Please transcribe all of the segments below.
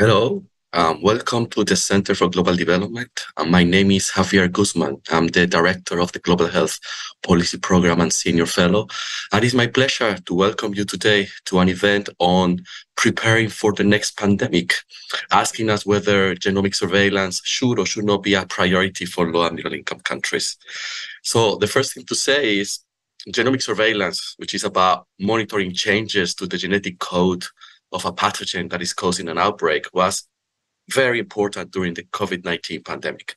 Hello, welcome to the Center for Global Development. My name is Javier Guzman. I'm the Director of the Global Health Policy Program and Senior Fellow. And it's my pleasure to welcome you today to an event on preparing for the next pandemic, asking us whether genomic surveillance should or should not be a priority for low and middle income countries. So the first thing to say is genomic surveillance, which is about monitoring changes to the genetic code of a pathogen that is causing an outbreak, was very important during the COVID-19 pandemic.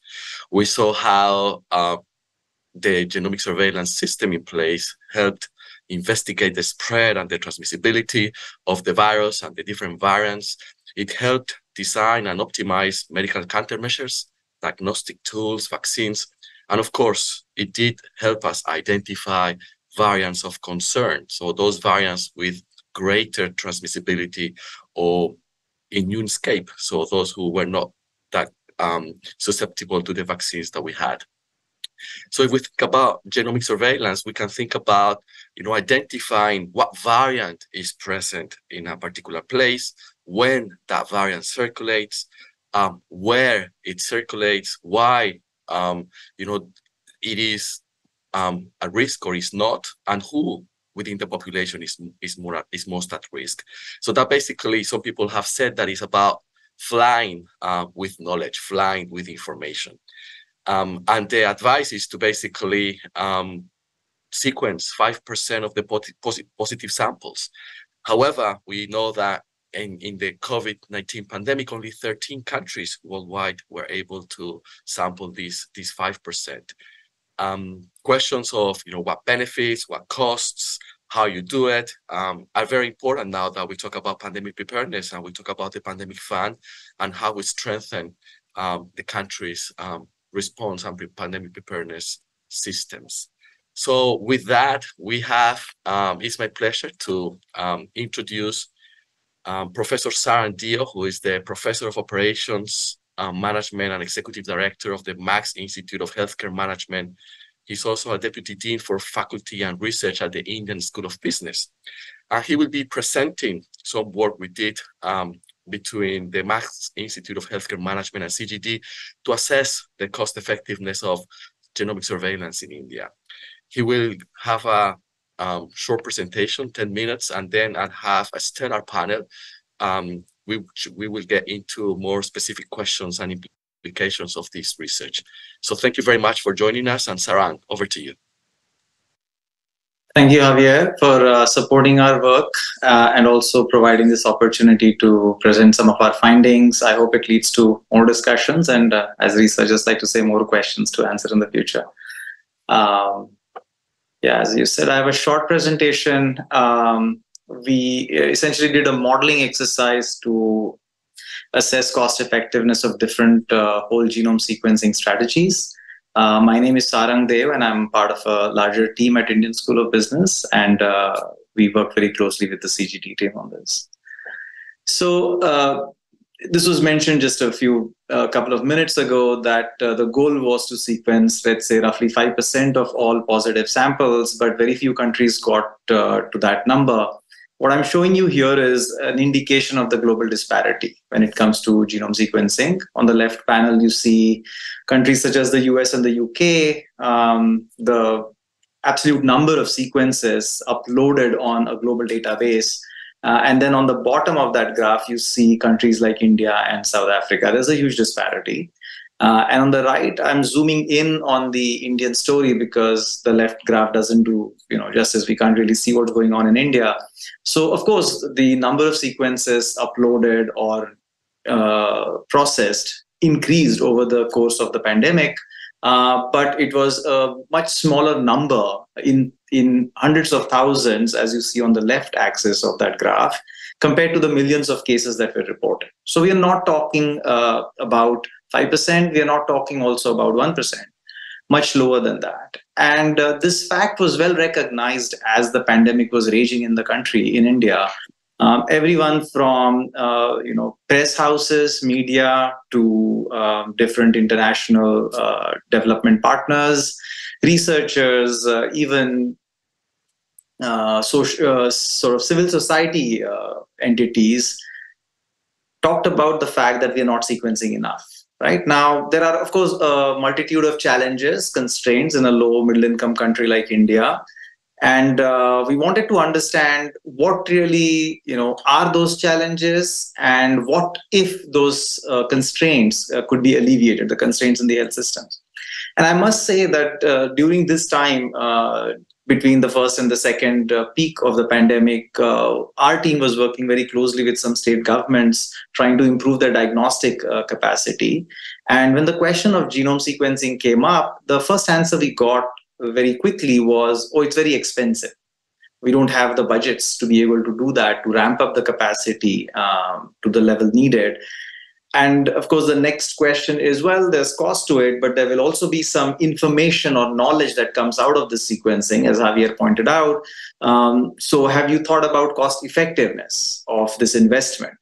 We saw how the genomic surveillance system in place helped investigate the spread and the transmissibility of the virus and the different variants. It helped design and optimize medical countermeasures, diagnostic tools, vaccines, and of course, it did help us identify variants of concern. So those variants with greater transmissibility or immune escape, so those who were not that susceptible to the vaccines that we had. So if we think about genomic surveillance, we can think about identifying what variant is present in a particular place, when that variant circulates, where it circulates, why it is a risk or is not, and who within the population is most at risk. So that basically, some people have said that it's about flying with knowledge, flying with information. And the advice is to basically sequence 5% of the positive samples. However, we know that in the COVID-19 pandemic, only 13 countries worldwide were able to sample these 5%. Questions of what benefits, what costs, how you do it are very important now that we talk about pandemic preparedness and we talk about the pandemic fund and how we strengthen the country's response and pandemic preparedness systems. So with that, we have, it's my pleasure to introduce Professor Saran Dio, who is the Professor of Operations Management and Executive Director of the Max Institute of Healthcare Management. He's also a Deputy Dean for Faculty and Research at the Indian School of Business. He will be presenting some work we did between the Max Institute of Healthcare Management and CGD to assess the cost effectiveness of genomic surveillance in India. He will have a short presentation, 10 minutes, and then I'll have a stellar panel. We will get into more specific questions and implications of this research. So thank you very much for joining us, and Saran, over to you. Thank you, Javier, for supporting our work and also providing this opportunity to present some of our findings. I hope it leads to more discussions and, as researchers like to say, more questions to answer in the future. As you said, I have a short presentation. We essentially did a modeling exercise to assess cost effectiveness of different whole genome sequencing strategies. My name is Sarang Dev, and I'm part of a larger team at Indian School of Business, and we work very closely with the CGD team on this. So this was mentioned just a couple of minutes ago that the goal was to sequence, let's say, roughly 5% of all positive samples, but very few countries got to that number. What I'm showing you here is an indication of the global disparity when it comes to genome sequencing. On the left panel, you see countries such as the US and the UK, the absolute number of sequences uploaded on a global database. And then on the bottom of that graph, you see countries like India and South Africa. There's a huge disparity. And on the right, I'm zooming in on the Indian story because the left graph doesn't do justice. We can't really see what's going on in India. So, of course, the number of sequences uploaded or processed increased over the course of the pandemic, but it was a much smaller number in hundreds of thousands, as you see on the left axis of that graph, compared to the millions of cases that were reported. So we are not talking about 5%, we are not talking also about 1%, much lower than that. And this fact was well recognized as the pandemic was raging in the country, in India. Everyone from press houses, media, to different international development partners, researchers, even sort of civil society entities talked about the fact that we are not sequencing enough. Right now, there are, of course, a multitude of challenges, constraints in a low middle income country like India. And we wanted to understand what really, are those challenges, and what if those constraints could be alleviated, the constraints in the health systems. And I must say that during this time, between the first and the second peak of the pandemic, our team was working very closely with some state governments trying to improve their diagnostic capacity. And when the question of genome sequencing came up, the first answer we got very quickly was, oh, it's very expensive. We don't have the budgets to be able to do that, to ramp up the capacity to the level needed. And of course, the next question is, well, there's cost to it, but there will also be some information or knowledge that comes out of the sequencing, as Javier pointed out. So have you thought about cost effectiveness of this investment?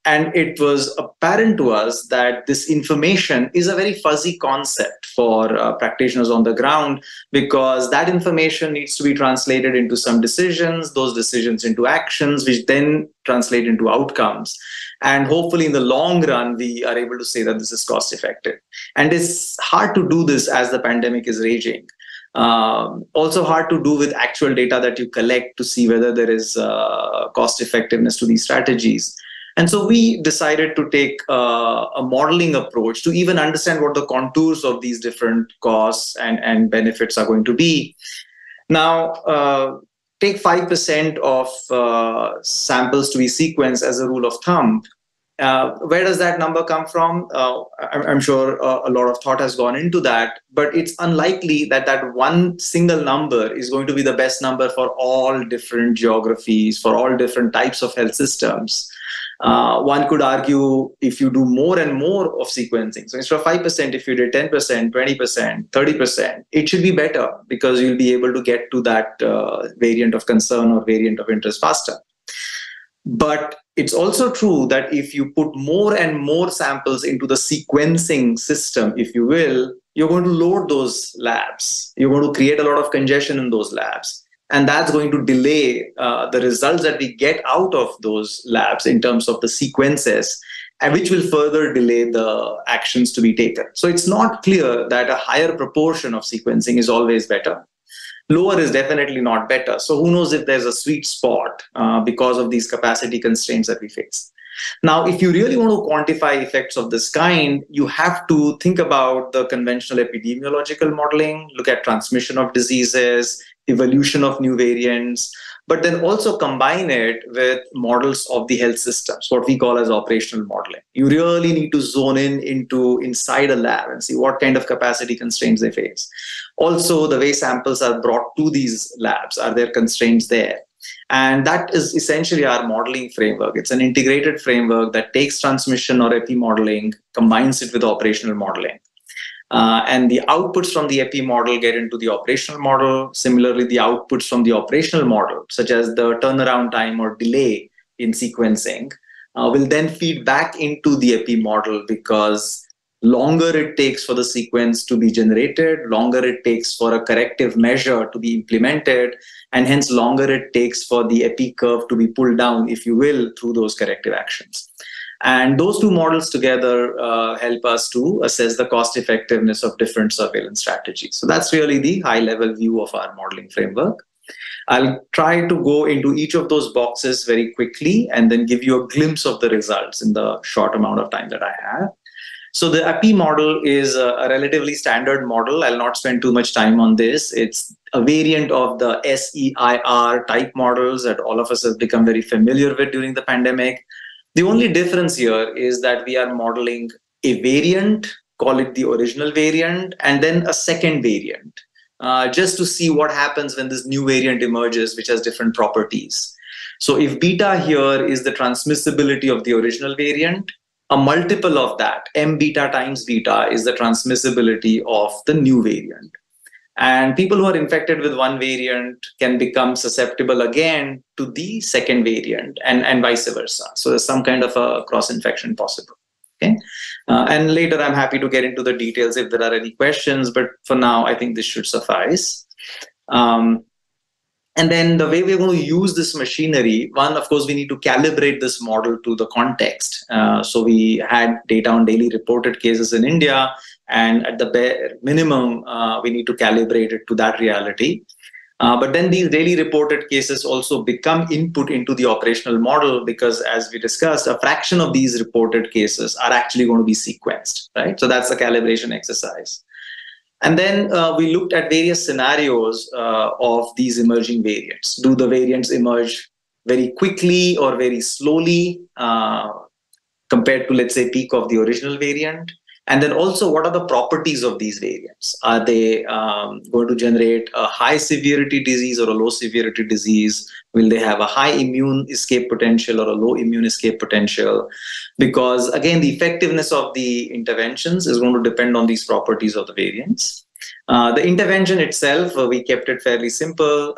And it was apparent to us that this information is a very fuzzy concept for practitioners on the ground, because that information needs to be translated into some decisions, those decisions into actions, which then translate into outcomes. And hopefully in the long run, we are able to say that this is cost effective. And it's hard to do this as the pandemic is raging. Also hard to do with actual data that you collect to see whether there is cost effectiveness to these strategies. And so we decided to take a modeling approach to even understand what the contours of these different costs and benefits are going to be. Now, take 5% of samples to be sequenced as a rule of thumb. Where does that number come from? I'm sure a lot of thought has gone into that, but it's unlikely that that one single number is going to be the best number for all different geographies, for all different types of health systems. One could argue if you do more and more of sequencing, so instead of 5%, if you did 10%, 20%, 30%, it should be better, because you'll be able to get to that variant of concern or variant of interest faster. But it's also true that if you put more and more samples into the sequencing system, if you will, you're going to load those labs. You're going to create a lot of congestion in those labs. And that's going to delay the results that we get out of those labs in terms of the sequences, and which will further delay the actions to be taken. So it's not clear that a higher proportion of sequencing is always better. Lower is definitely not better. So who knows if there's a sweet spot because of these capacity constraints that we face. Now, if you really want to quantify effects of this kind, you have to think about the conventional epidemiological modeling, look at transmission of diseases, evolution of new variants, but then also combine it with models of the health systems, what we call as operational modeling. You really need to zone in into inside a lab and see what kind of capacity constraints they face. Also, the way samples are brought to these labs, are there constraints there? And that is essentially our modeling framework. It's an integrated framework that takes transmission or epi modeling, combines it with operational modeling. And the outputs from the epi model get into the operational model. Similarly, the outputs from the operational model, such as the turnaround time or delay in sequencing, will then feed back into the epi model, because longer it takes for the sequence to be generated, longer it takes for a corrective measure to be implemented, and hence longer it takes for the epi curve to be pulled down, if you will, through those corrective actions. And those two models together help us to assess the cost effectiveness of different surveillance strategies. So that's really the high level view of our modeling framework. I'll try to go into each of those boxes very quickly and then give you a glimpse of the results in the short amount of time that I have. So the epi model is a relatively standard model. I'll not spend too much time on this. It's a variant of the SEIR type models that all of us have become very familiar with during the pandemic. The only difference here is that we are modeling a variant, call it the original variant, and then a second variant, just to see what happens when this new variant emerges, which has different properties. So if beta here is the transmissibility of the original variant, a multiple of that, m beta times beta, is the transmissibility of the new variant. And people who are infected with one variant can become susceptible again to the second variant, and vice versa. So there's some kind of a cross-infection possible. Okay, and later I'm happy to get into the details if there are any questions, but for now I think this should suffice. And then the way we're going to use this machinery, one, of course, we need to calibrate this model to the context. So we had data on daily reported cases in India, and at the bare minimum, we need to calibrate it to that reality. But then these daily reported cases also become input into the operational model, because as we discussed, a fraction of these reported cases are actually going to be sequenced, right? So that's the calibration exercise. And then we looked at various scenarios of these emerging variants. Do the variants emerge very quickly or very slowly compared to, let's say, peak of the original variant? And then also, what are the properties of these variants? Are they going to generate a high severity disease or a low severity disease? Will they have a high immune escape potential or a low immune escape potential? Because again, the effectiveness of the interventions is going to depend on these properties of the variants. The intervention itself, we kept it fairly simple.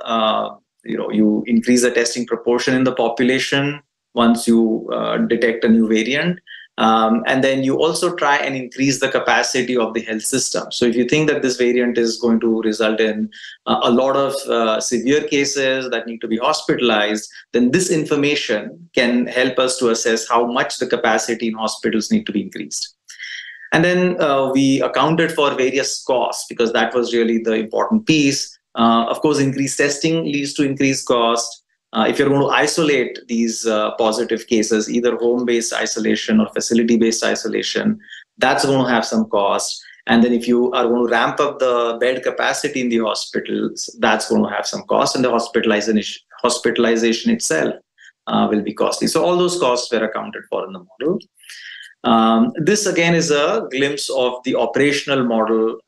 You increase the testing proportion in the population once you detect a new variant. And then you also try and increase the capacity of the health system. So if you think that this variant is going to result in a lot of severe cases that need to be hospitalized, then this information can help us to assess how much the capacity in hospitals need to be increased. And then we accounted for various costs, because that was really the important piece. Of course, increased testing leads to increased cost. If you're going to isolate these positive cases, either home-based isolation or facility-based isolation, that's going to have some cost. And then if you are going to ramp up the bed capacity in the hospitals, that's going to have some cost. And the hospitalization itself will be costly. So all those costs were accounted for in the model. This again is a glimpse of the operational model.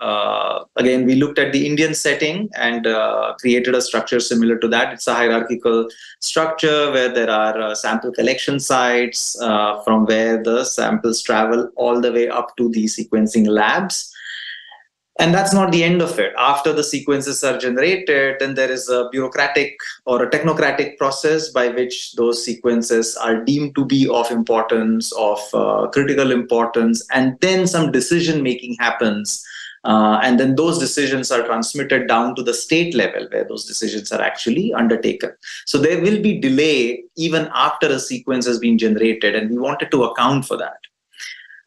Again, we looked at the Indian setting and created a structure similar to that. It's a hierarchical structure where there are sample collection sites from where the samples travel all the way up to the sequencing labs. And that's not the end of it. After the sequences are generated, then there is a bureaucratic or a technocratic process by which those sequences are deemed to be of importance, of critical importance, and then some decision making happens. And then those decisions are transmitted down to the state level where those decisions are actually undertaken. So there will be delay even after a sequence has been generated, and we wanted to account for that.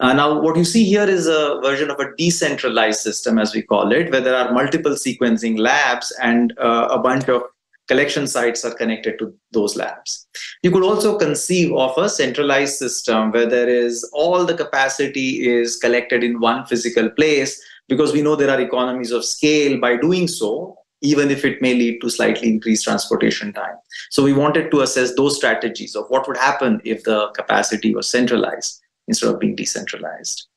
Now, what you see here is a version of a decentralized system, as we call it, where there are multiple sequencing labs and a bunch of collection sites are connected to those labs. You could also conceive of a centralized system where there is all the capacity is collected in one physical place, because we know there are economies of scale by doing so, even if it may lead to slightly increased transportation time. So we wanted to assess those strategies of what would happen if the capacity was centralized instead of being decentralized.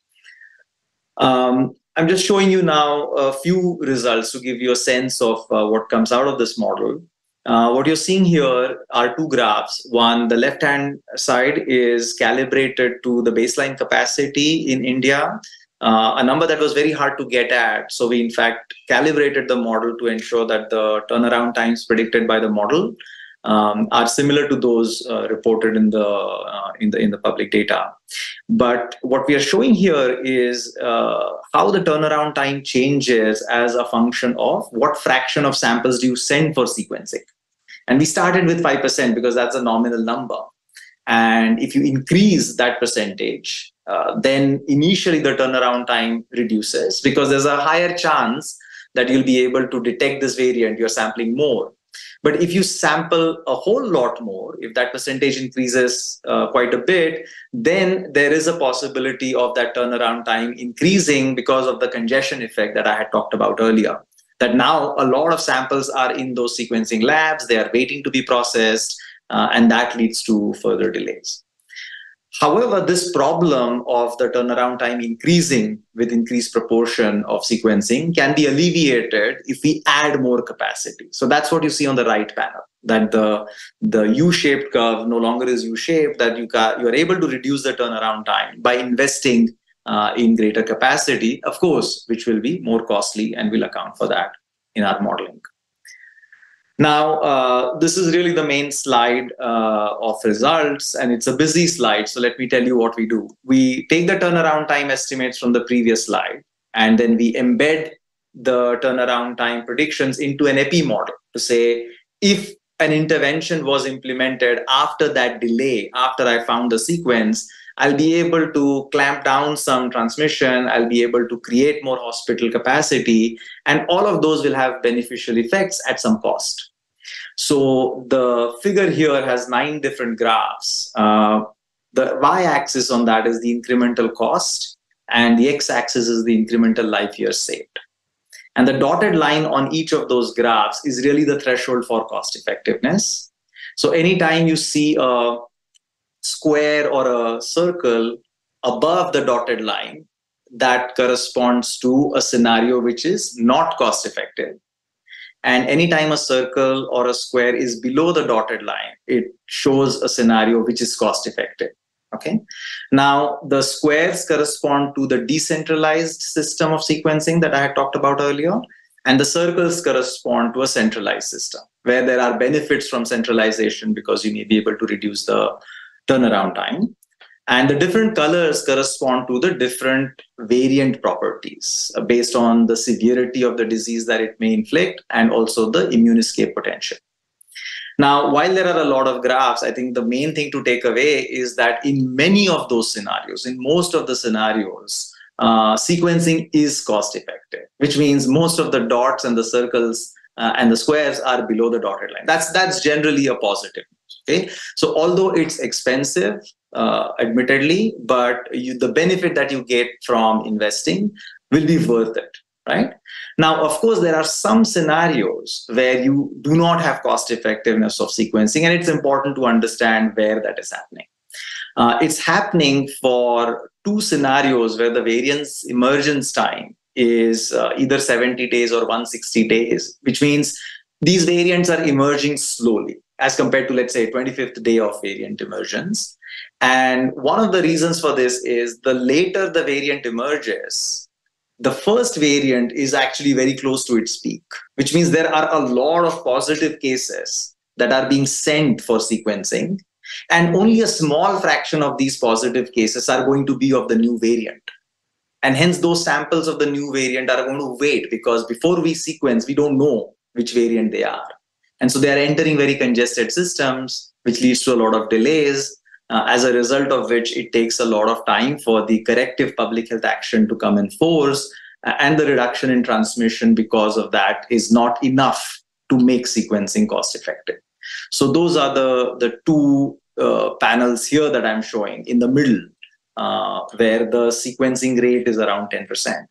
I'm just showing you now a few results to give you a sense of what comes out of this model. What you're seeing here are two graphs. One, the left-hand side is calibrated to the baseline capacity in India, a number that was very hard to get at. So we, in fact, calibrated the model to ensure that the turnaround times predicted by the model are similar to those reported in the public data. But what we are showing here is how the turnaround time changes as a function of what fraction of samples do you send for sequencing. And we started with 5% because that's a nominal number. And if you increase that percentage, then initially the turnaround time reduces, because there's a higher chance that you'll be able to detect this variant. You're sampling more. But if you sample a whole lot more, if that percentage increases quite a bit, then there is a possibility of that turnaround time increasing because of the congestion effect that I had talked about earlier. That now a lot of samples are in those sequencing labs, they are waiting to be processed, and that leads to further delays. However, this problem of the turnaround time increasing with increased proportion of sequencing can be alleviated if we add more capacity. So that's what you see on the right panel, that the U-shaped curve no longer is U-shaped, that you are able to reduce the turnaround time by investing in greater capacity, of course, which will be more costly, and we'll account for that in our modeling. Now, this is really the main slide of results, and it's a busy slide. So let me tell you what we do. We take the turnaround time estimates from the previous slide, and then we embed the turnaround time predictions into an epi model to say, if an intervention was implemented after that delay, after I found the sequence, I'll be able to clamp down some transmission, I'll be able to create more hospital capacity, and all of those will have beneficial effects at some cost. So the figure here has 9 different graphs. The y-axis on that is the incremental cost, and the x-axis is the incremental life years saved. And the dotted line on each of those graphs is really the threshold for cost effectiveness. So anytime you see a square or a circle above the dotted line, that corresponds to a scenario which is not cost effective. And anytime a circle or a square is below the dotted line, it shows a scenario which is cost effective. Okay. Now, the squares correspond to the decentralized system of sequencing that I had talked about earlier, and the circles correspond to a centralized system where there are benefits from centralization because you may be able to reduce the turnaround time. And the different colors correspond to the different variant properties based on the severity of the disease that it may inflict and also the immune escape potential. Now, while there are a lot of graphs, I think the main thing to take away is that in many of those scenarios, in most of the scenarios, sequencing is cost effective, which means most of the dots and the circles and the squares are below the dotted line. That's generally a positive. Okay, so although it's expensive, admittedly, but the benefit that you get from investing will be worth it, right? Now, of course, there are some scenarios where you do not have cost effectiveness of sequencing, and it's important to understand where that is happening. It's happening for 2 scenarios where the variance emergence time is either 70 days or 160 days, which means these variants are emerging slowly as compared to, let's say, 25th day of variant emergence. And one of the reasons for this is the later the variant emerges, the first variant is actually very close to its peak, which means there are a lot of positive cases that are being sent for sequencing. And only a small fraction of these positive cases are going to be of the new variant. And hence those samples of the new variant are going to wait because before we sequence, we don't know which variant they are. And so they are entering very congested systems, which leads to a lot of delays, as a result of which it takes a lot of time for the corrective public health action to come in force. And the reduction in transmission because of that is not enough to make sequencing cost effective. So those are the 2 panels here that I'm showing in the middle, where the sequencing rate is around 10%.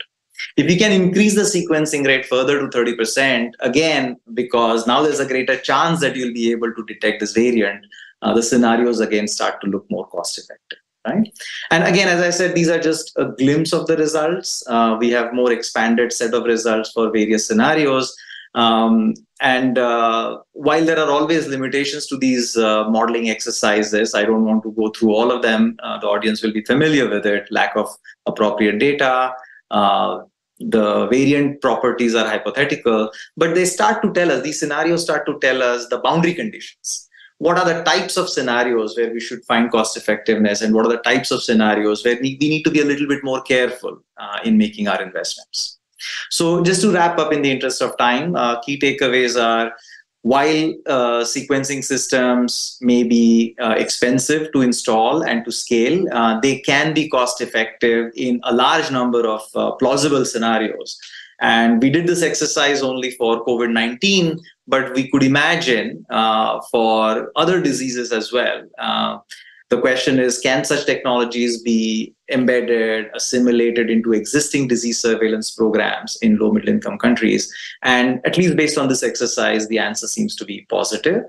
If we can increase the sequencing rate further to 30%, again, because now there's a greater chance that you'll be able to detect this variant, the scenarios again start to look more cost effective, right? And again, as I said, these are just a glimpse of the results. We have more expanded set of results for various scenarios. While there are always limitations to these modeling exercises, I don't want to go through all of them. The audience will be familiar with it. Lack of appropriate data, the variant properties are hypothetical, but they start to tell us, these scenarios start to tell us the boundary conditions. What are the types of scenarios where we should find cost effectiveness, and what are the types of scenarios where we need to be a little bit more careful in making our investments. So just to wrap up in the interest of time, key takeaways are, while sequencing systems may be expensive to install and to scale, they can be cost effective in a large number of plausible scenarios. And we did this exercise only for COVID-19, but we could imagine for other diseases as well. The question is, can such technologies be embedded, assimilated into existing disease surveillance programs in low middle income countries? And at least based on this exercise, the answer seems to be positive.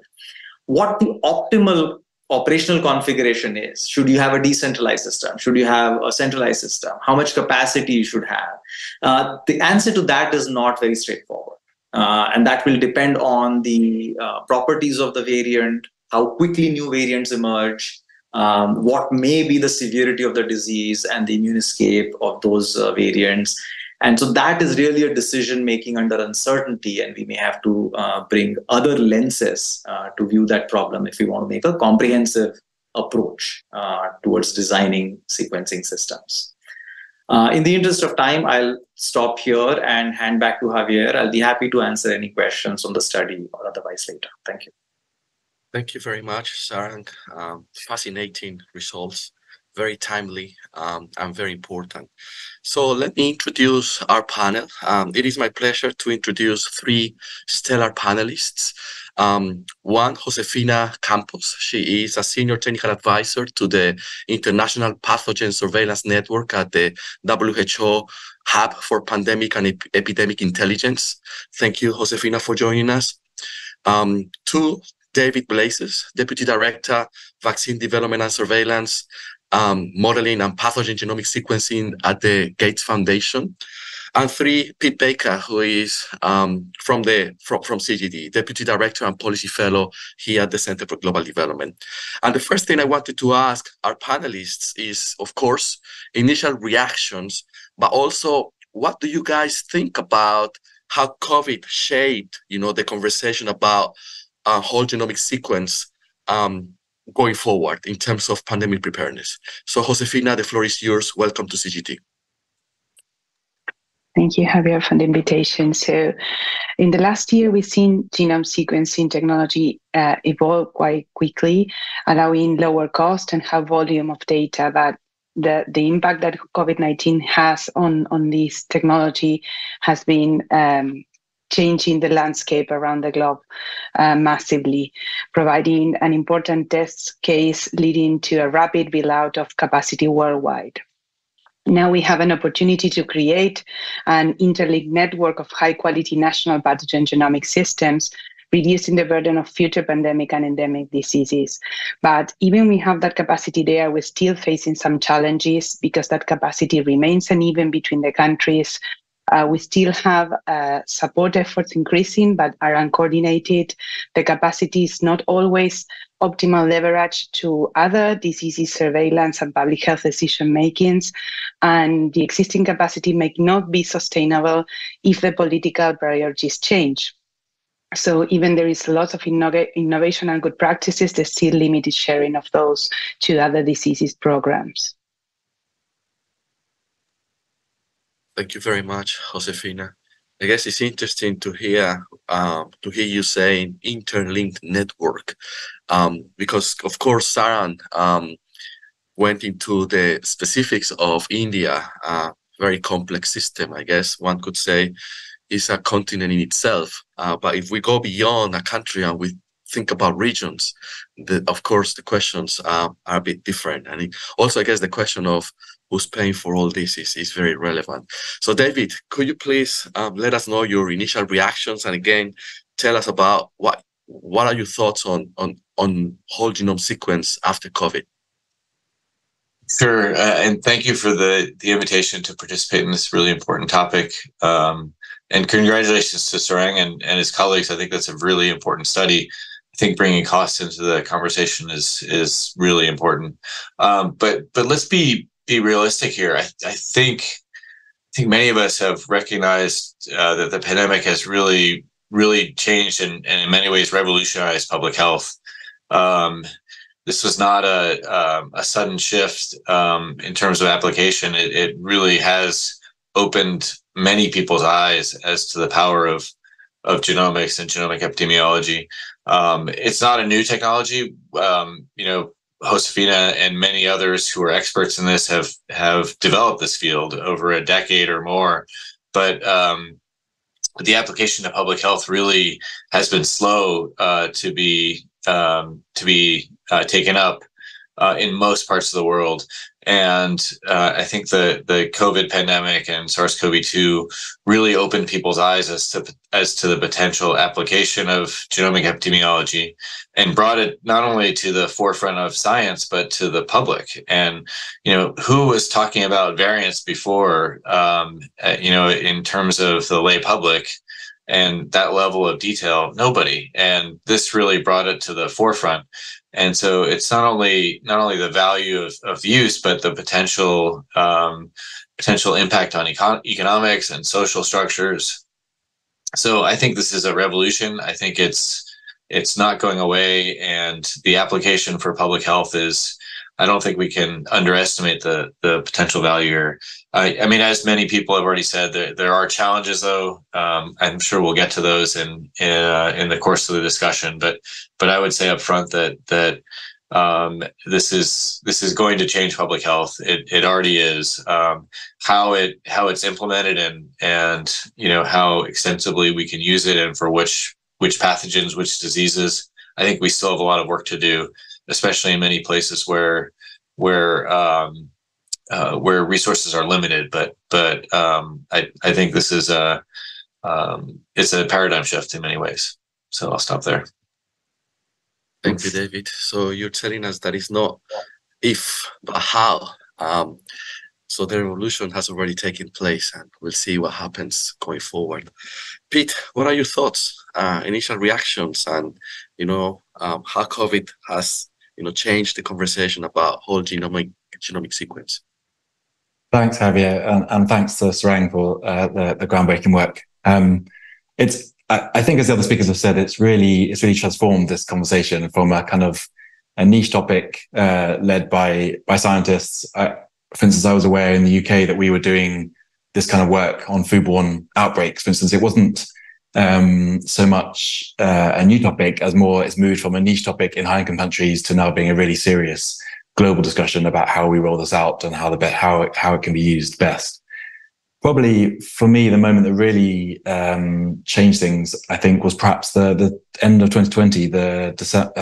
What the optimal operational configuration is? Should you have a decentralized system? Should you have a centralized system? How much capacity you should have? The answer to that is not very straightforward. And that will depend on the properties of the variant, how quickly new variants emerge, what may be the severity of the disease and the immune escape of those variants. And so that is really a decision making under uncertainty, and we may have to bring other lenses to view that problem if we want to make a comprehensive approach towards designing sequencing systems. In the interest of time, I'll stop here and hand back to Javier. I'll be happy to answer any questions on the study or otherwise later. Thank you. Thank you very much, Sarang. Fascinating results, very timely and very important. So let me introduce our panel. It is my pleasure to introduce three stellar panelists. One, Josefina Campos. She is a senior technical advisor to the International Pathogen Surveillance Network at the WHO Hub for Pandemic and Epidemic Intelligence. Thank you, Josefina, for joining us. Two, David Blazes, Deputy Director, Vaccine Development and Surveillance, Modeling and Pathogen Genomic Sequencing at the Gates Foundation. And three, Pete Baker, who is from CGD, Deputy Director and Policy Fellow here at the Center for Global Development. And the first thing I wanted to ask our panelists is, of course, initial reactions, but also what do you guys think about how COVID shaped, the conversation about whole genomic sequence going forward in terms of pandemic preparedness. So Josefina, the floor is yours. Welcome to CGT. Thank you, Javier, for the invitation. So in the last year, we've seen genome sequencing technology evolve quite quickly, allowing lower cost and high volume of data. That the impact that COVID-19 has on this technology has been changing the landscape around the globe massively, providing an important test case leading to a rapid build-out of capacity worldwide. Now we have an opportunity to create an interlinked network of high-quality national pathogen genomic systems, reducing the burden of future pandemic and endemic diseases. But even we have that capacity there, we're still facing some challenges because that capacity remains uneven between the countries. We still have support efforts increasing, but are uncoordinated. The capacity is not always optimal leverage to other diseases surveillance and public health decision makings. And the existing capacity may not be sustainable if the political priorities change. So even there is a lot of innovation and good practices, there's still limited sharing of those to other diseases programs. Thank you very much, Josefina. I guess it's interesting to hear you saying interlinked network, because of course Sarang went into the specifics of India, a very complex system. I guess one could say is a continent in itself. But if we go beyond a country and we think about regions, of course the questions are a bit different. And also, I guess the question of who's paying for all this is very relevant. So David, could you please let us know your initial reactions, and again, tell us about what are your thoughts on whole genome sequence after COVID? Sure, and thank you for the invitation to participate in this really important topic. And congratulations to Sarang and his colleagues. I think that's a really important study. I think bringing costs into the conversation is really important. But let's be realistic here. I think many of us have recognized that the pandemic has really changed and in many ways revolutionized public health. This was not a sudden shift in terms of application. It really has opened many people's eyes as to the power of genomics and genomic epidemiology. It's not a new technology. Josefina and many others who are experts in this have developed this field over a decade or more, but the application to public health really has been slow to be taken up in most parts of the world. And I think the COVID pandemic and SARS-CoV-2 really opened people's eyes as to the potential application of genomic epidemiology and brought it not only to the forefront of science, but to the public. And, who was talking about variants before, in terms of the lay public and that level of detail? Nobody. And this really brought it to the forefront. And so it's not only the value of use, but the potential impact on economics and social structures. So I think this is a revolution. I think it's not going away, and the application for public health is, I don't think we can underestimate the potential value here. I mean, as many people have already said, there are challenges, though. I'm sure we'll get to those in the course of the discussion. But I would say up front that this is going to change public health. It already is. How it's implemented and how extensively we can use it and for which pathogens, which diseases. I think we still have a lot of work to do, especially in many places where resources are limited. But I think this is it's a paradigm shift in many ways. So I'll stop there. Thank you, David. So you're telling us that it's not if, but how. So the revolution has already taken place, and we'll see what happens going forward. Pete, what are your thoughts, initial reactions, and how COVID has changed the conversation about whole genomic sequence? Thanks, Javier, and thanks to Sarang for the groundbreaking work. I think, as the other speakers have said, it's really transformed this conversation from a kind of a niche topic led by scientists. For instance, I was aware in the UK that we were doing this kind of work on foodborne outbreaks. For instance, it wasn't so much a new topic as more it's moved from a niche topic in high-income countries to now being a really serious global discussion about how we roll this out and how it can be used best. Probably for me, the moment that really changed things, I think, was perhaps the end of 2020. I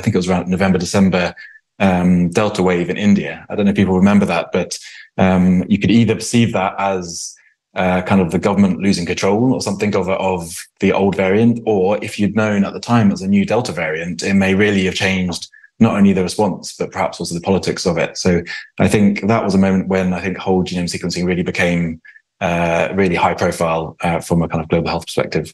think it was around November, December, Delta wave in India. I don't know if people remember that, but you could either perceive that as kind of the government losing control or something of the old variant, or if you'd known at the time it was a new Delta variant, it may really have changed not only the response, but perhaps also the politics of it. So I think that was a moment when I think whole genome sequencing really became really high profile from a kind of global health perspective.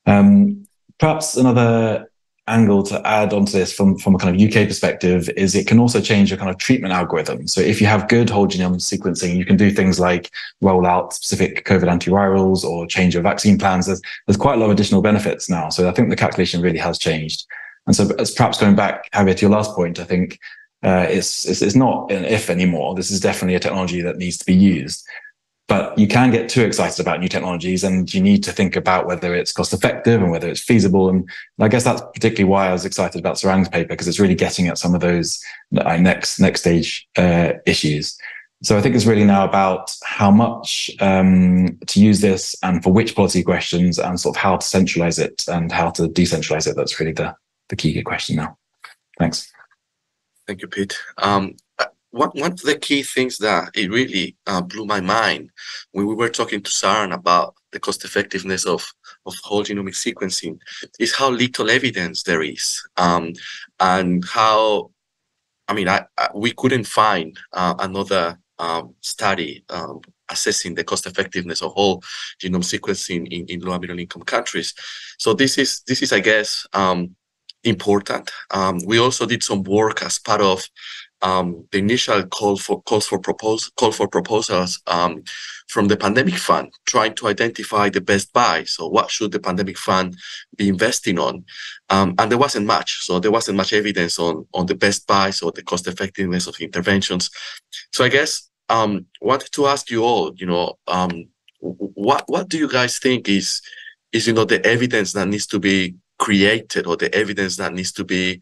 Perhaps another angle to add onto this from a kind of UK perspective is it can also change your kind of treatment algorithm. So if you have good whole genome sequencing, you can do things like roll out specific COVID antivirals or change your vaccine plans. There's quite a lot of additional benefits now. So I think the calculation really has changed. And so as perhaps going back, Javier, to your last point, I think it's not an if anymore. This is definitely a technology that needs to be used. But you can get too excited about new technologies, and you need to think about whether it's cost effective and whether it's feasible. And I guess that's particularly why I was excited about Sarang's paper, because it's really getting at some of those next stage issues. So I think it's really now about how much to use this and for which policy questions, and sort of how to centralize it and how to decentralize it. That's really the key question now. Thanks. Thank you, Pete. One of the key things that it really blew my mind when we were talking to Sarang about the cost effectiveness of whole genomic sequencing is how little evidence there is, and how, we couldn't find another study assessing the cost effectiveness of whole genome sequencing in low and middle income countries. So this is I guess important. We also did some work as part of the initial call for proposals from the pandemic fund, trying to identify the best buy. So what should the pandemic fund be investing on? And there wasn't much. So there wasn't much evidence on the best buys or the cost effectiveness of interventions. So I guess wanted to ask you all, what do you guys think is the evidence that needs to be created, or the evidence that needs to be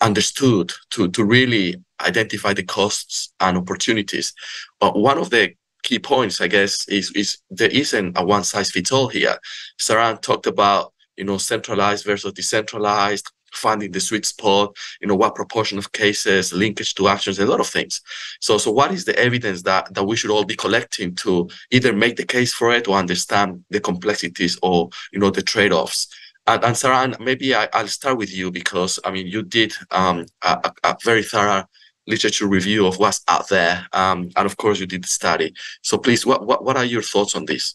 understood to really identify the costs and opportunities? One of the key points, I guess, is there isn't a one-size-fits-all here. Sarang talked about, centralized versus decentralized, finding the sweet spot, what proportion of cases, linkage to actions, a lot of things. So what is the evidence that we should all be collecting to either make the case for it or understand the complexities or, the trade-offs? And Sarang, maybe I'll start with you, because you did a very thorough literature review of what's out there, and of course you did the study. So please, what are your thoughts on this?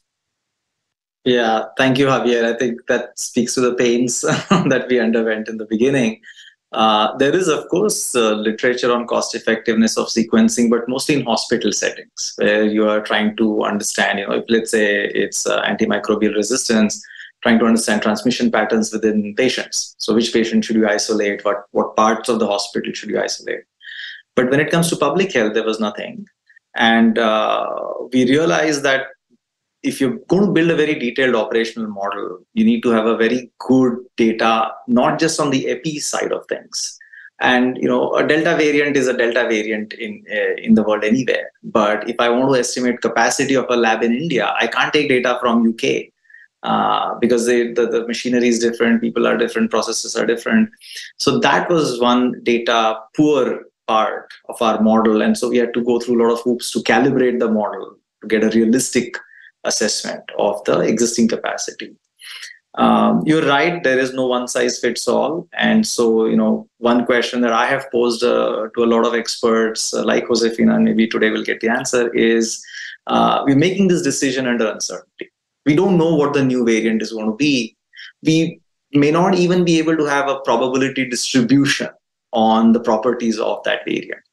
Yeah, thank you, Javier. I think that speaks to the pains that we underwent in the beginning. There is, of course, literature on cost effectiveness of sequencing, but mostly in hospital settings, where you are trying to understand, if let's say it's antimicrobial resistance, trying to understand transmission patterns within patients. So which patient should you isolate? What parts of the hospital should you isolate? But when it comes to public health, there was nothing. And we realized that if you're going to build a very detailed operational model, you need to have a very good data, not just on the epi side of things. And a delta variant is a delta variant in the world anywhere. But if I want to estimate capacity of a lab in India, I can't take data from UK because the machinery is different, people are different, processes are different. So that was one data poor part of our model, and so we had to go through a lot of hoops to calibrate the model to get a realistic assessment of the existing capacity. You're right, there is no one size fits all. And so, one question that I have posed to a lot of experts like Josefina, and maybe today we'll get the answer, is we're making this decision under uncertainty. We don't know what the new variant is going to be. We may not even be able to have a probability distribution on the properties of that variant.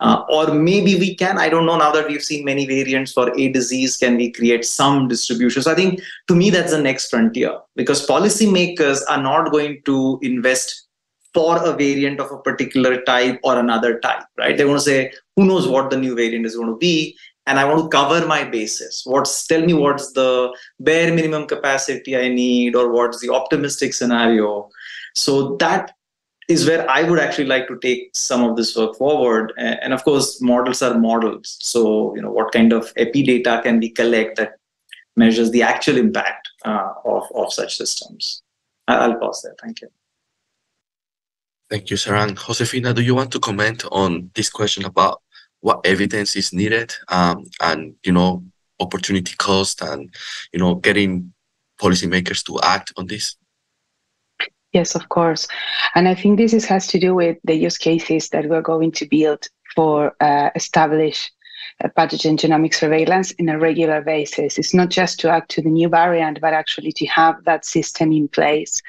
Or maybe we can, I don't know, now that we've seen many variants for a disease, can we create some distribution? So I think, to me, that's the next frontier, because policymakers are not going to invest for a variant of a particular type or another type, right? They're going to say, who knows what the new variant is going to be, and I want to cover my bases. Tell me what's the bare minimum capacity I need, or what's the optimistic scenario. So that is where I would actually like to take some of this work forward. And of course, models are models. So, what kind of epi data can we collect that measures the actual impact of such systems? I'll pause there. Thank you. Thank you, Sarang. Josefina, do you want to comment on this question about what evidence is needed and, opportunity cost and, getting policymakers to act on this? Yes, of course. And I think this has to do with the use cases that we're going to build for establish pathogen genomic surveillance in a regular basis. It's not just to act to the new variant, but actually to have that system in place.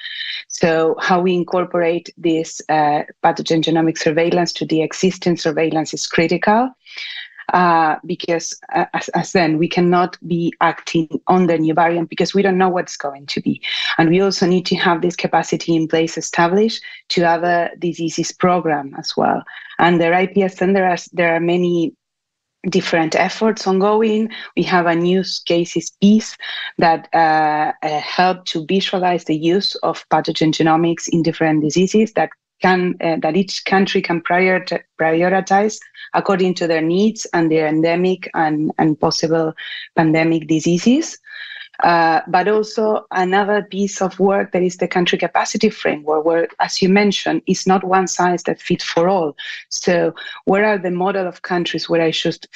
So how we incorporate this pathogen genomic surveillance to the existing surveillance is critical. Because as then we cannot be acting on the new variant because we don't know what's going to be. And we also need to have this capacity in place established to have a diseases program as well. And the IPSN, there are many different efforts ongoing. We have a use cases piece that help to visualize the use of pathogen genomics in different diseases that each country can prioritize according to their needs and their endemic and possible pandemic diseases. But also another piece of work that is the country capacity framework, where, as you mentioned, it's not one size that fits for all. So where are the model of countries where I should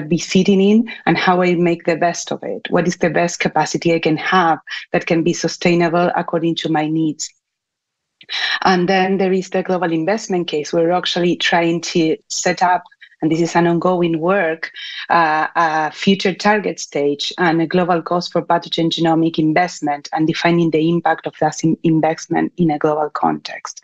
be sitting in, and how I make the best of it? What is the best capacity I can have that can be sustainable according to my needs? And then there is the global investment case, where we're actually trying to set up, and this is an ongoing work, a future target stage and a global cost for pathogen genomic investment, and defining the impact of that investment in a global context.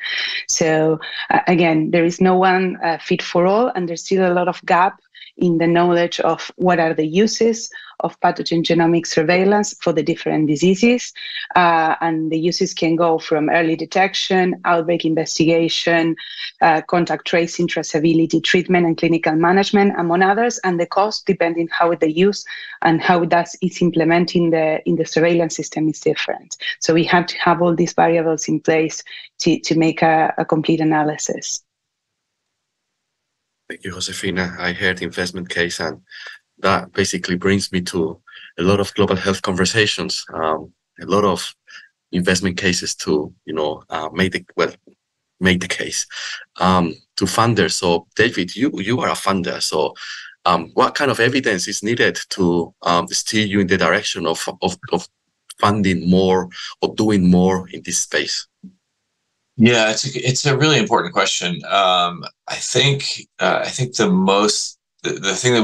So again, there is no one fit for all, and there's still a lot of gap in the knowledge of what are the uses of pathogen genomic surveillance for the different diseases. And the uses can go from early detection, outbreak investigation, contact tracing, traceability, treatment, and clinical management, among others. And the cost, depending how the use and how it's implementing in the surveillance system, is different. So we have to have all these variables in place to make a complete analysis. Thank you, Josefina. I heard investment case, and that basically brings me to a lot of global health conversations, a lot of investment cases to, make the case to funders. So, David, you are a funder. So, what kind of evidence is needed to steer you in the direction of funding more or doing more in this space? Yeah, it's a really important question. I think the thing that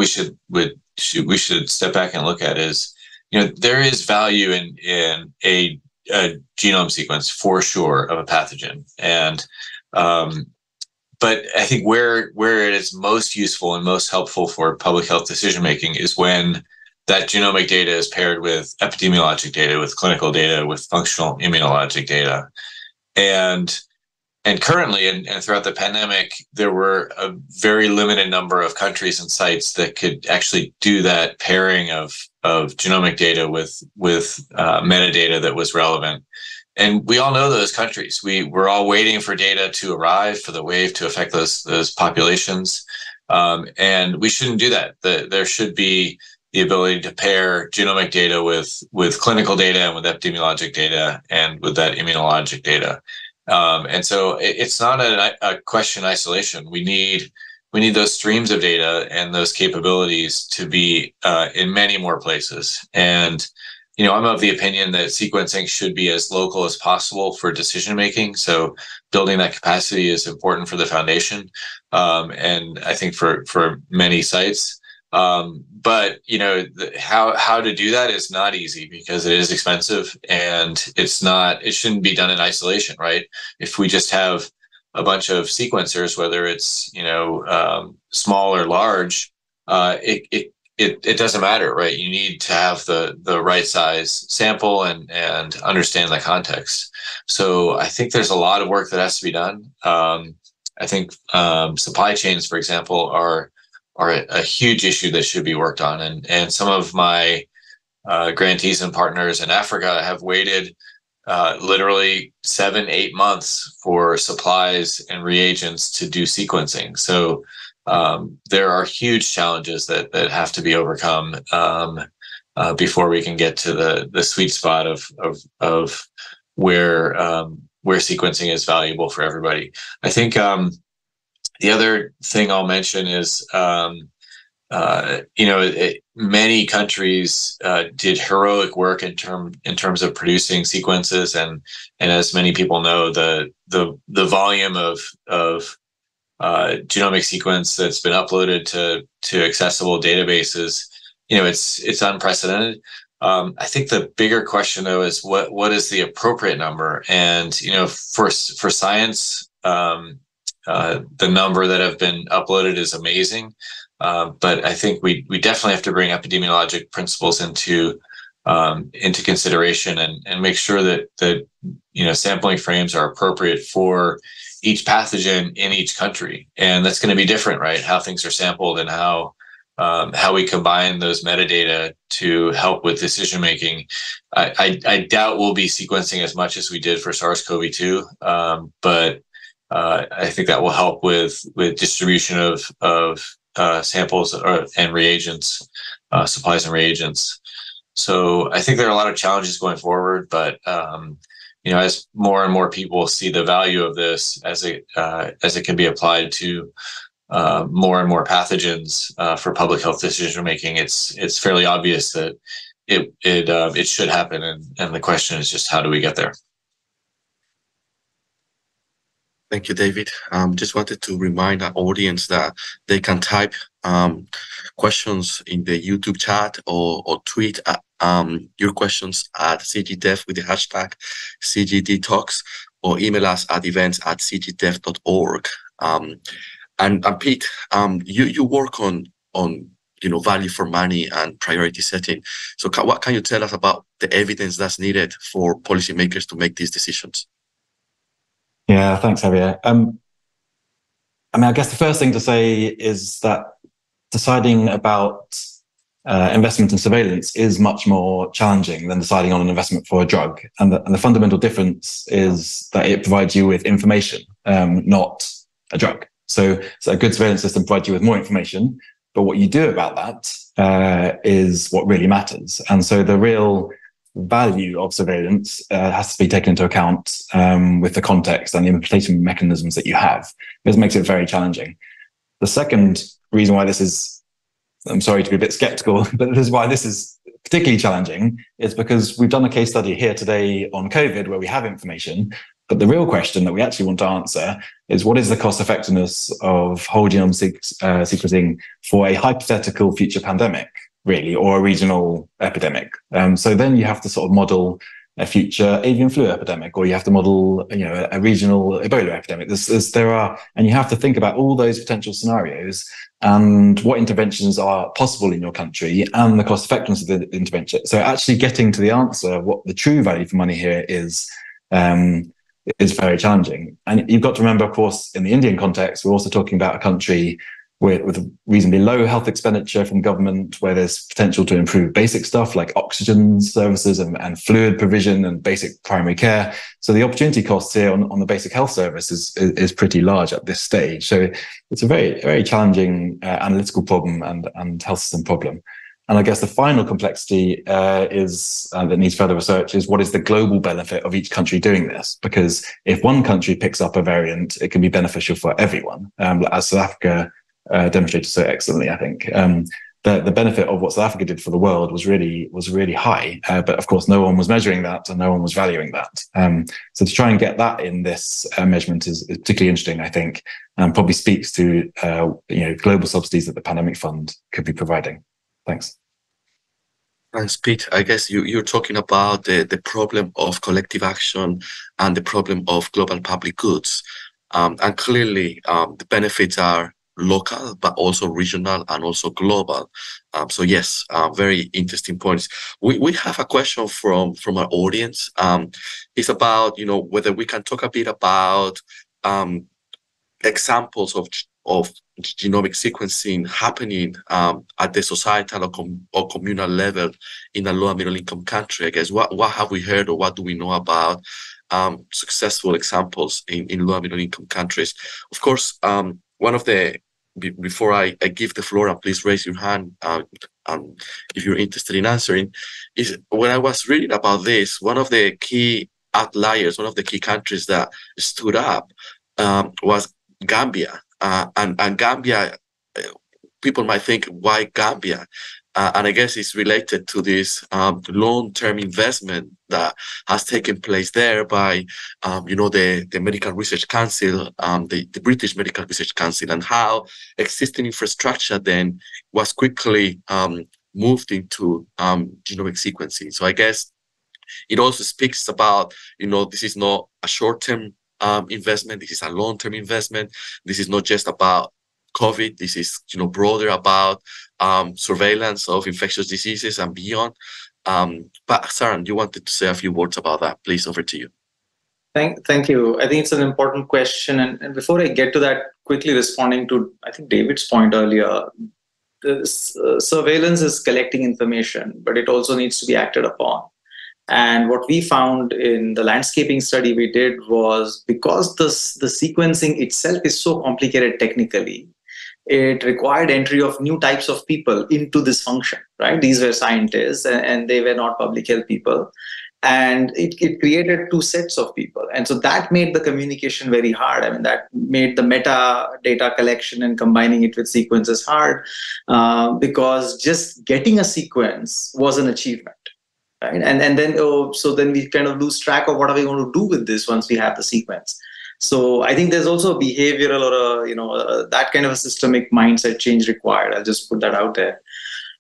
we should step back and look at is, there is value in a genome sequence for sure of a pathogen, and but I think where it is most useful and most helpful for public health decision making is when that genomic data is paired with epidemiologic data, with clinical data, with functional immunologic data. And currently and throughout the pandemic, there were a very limited number of countries and sites that could actually do that pairing of genomic data with metadata that was relevant. And we all know those countries. We're all waiting for data to arrive, for the wave to affect those populations. And we shouldn't do that. There should be the ability to pair genomic data with clinical data and with epidemiologic data and with that immunologic data. And so it's not a question in isolation. We need those streams of data and those capabilities to be in many more places. And I'm of the opinion that sequencing should be as local as possible for decision making. So building that capacity is important for the foundation, and I think for many sites. But how to do that is not easy because it is expensive, and it shouldn't be done in isolation, right? If we just have a bunch of sequencers, whether it's small or large, it doesn't matter, right? You need to have the right size sample and understand the context. So I think there's a lot of work that has to be done. I think supply chains, for example, are a huge issue that should be worked on. And some of my grantees and partners in Africa have waited literally 7-8 months for supplies and reagents to do sequencing. So there are huge challenges that have to be overcome before we can get to the sweet spot of where sequencing is valuable for everybody. I think the other thing I'll mention is many countries did heroic work in terms of producing sequences, and as many people know, the volume of genomic sequence that's been uploaded to accessible databases, it's unprecedented. I think the bigger question though is what is the appropriate number? And for science, the number that have been uploaded is amazing, but I think we definitely have to bring epidemiologic principles into consideration and make sure that sampling frames are appropriate for each pathogen in each country. And that's going to be different, right? How things are sampled and how we combine those metadata to help with decision making. I doubt we'll be sequencing as much as we did for SARS-CoV-2, but I think that will help with distribution of samples and reagents, supplies and reagents. So I think there are a lot of challenges going forward, but as more and more people see the value of this as it can be applied to more and more pathogens for public health decision making, it's fairly obvious that it should happen, and the question is just how do we get there? Thank you, David. Just wanted to remind our audience that they can type questions in the YouTube chat or tweet your questions at CGDev with the hashtag CGDtalks, or email us at events@cgdev.org. And Pete, you work on value for money and priority setting. So what can you tell us about the evidence that's needed for policymakers to make these decisions? Yeah, thanks, Javier. I guess the first thing to say is that deciding about investment in surveillance is much more challenging than deciding on an investment for a drug. And the fundamental difference is that it provides you with information, not a drug. So a good surveillance system provides you with more information, but what you do about that is what really matters. And so the real value of surveillance has to be taken into account with the context and the implementation mechanisms that you have. This makes it very challenging. The second reason why this is, I'm sorry to be a bit skeptical, but this is why this is particularly challenging, is because we've done a case study here today on COVID where we have information, but the real question that we actually want to answer is what is the cost effectiveness of whole genome sequencing for a hypothetical future pandemic, really, or a regional epidemic. So then you have to sort of model a future avian flu epidemic, or you have to model, a regional Ebola epidemic. And you have to think about all those potential scenarios and what interventions are possible in your country and the cost effectiveness of the intervention. So actually getting to the answer, what the true value for money here is, is very challenging. And you've got to remember, of course, in the Indian context, we're also talking about a country with reasonably low health expenditure from government, where there's potential to improve basic stuff like oxygen services and fluid provision and basic primary care. So the opportunity costs here on the basic health service is pretty large at this stage. So it's a very, very challenging analytical problem and health system problem. And I guess the final complexity is that needs further research is what is the global benefit of each country doing this? Because if one country picks up a variant, it can be beneficial for everyone, as South Africa demonstrated so excellently, I think. The benefit of what South Africa did for the world was really high, but of course no one was measuring that and no one was valuing that. So to try and get that in this measurement is particularly interesting, I think, and probably speaks to global subsidies that the Pandemic Fund could be providing. Thanks. Thanks, Pete. I guess you're talking about the problem of collective action and the problem of global public goods. And clearly, the benefits are local, but also regional and also global. So yes, very interesting points. We have a question from our audience. It's about, whether we can talk a bit about examples of genomic sequencing happening at the societal or communal level in a low and middle income country. I guess what have we heard or what do we know about successful examples in low and middle income countries? Of course, one of the, before I give the floor, and please raise your hand if you're interested in answering, is when I was reading about this, one of the key outliers, one of the key countries that stood up was Gambia. And Gambia, people might think, why Gambia? And I guess it's related to this long-term investment that has taken place there by, the Medical Research Council, the British Medical Research Council, and how existing infrastructure then was quickly moved into genomic sequencing. So I guess it also speaks about, this is not a short-term investment. This is a long-term investment. This is not just about COVID. This is, broader about surveillance of infectious diseases and beyond. But Saran, you wanted to say a few words about that. Please, over to you. Thank you. I think it's an important question. And before I get to that, quickly responding to, I think, David's point earlier, surveillance is collecting information, but it also needs to be acted upon. And what we found in the landscaping study we did was, because the sequencing itself is so complicated technically, it required entry of new types of people into this function, right? These were scientists and they were not public health people. And it created two sets of people. And so that made the communication very hard. I mean, that made the metadata collection and combining it with sequences hard, because just getting a sequence was an achievement. Right? And then then we kind of lose track of what are we going to do with this once we have the sequence. So I think there's also a behavioral or that kind of a systemic mindset change required. I'll just put that out there.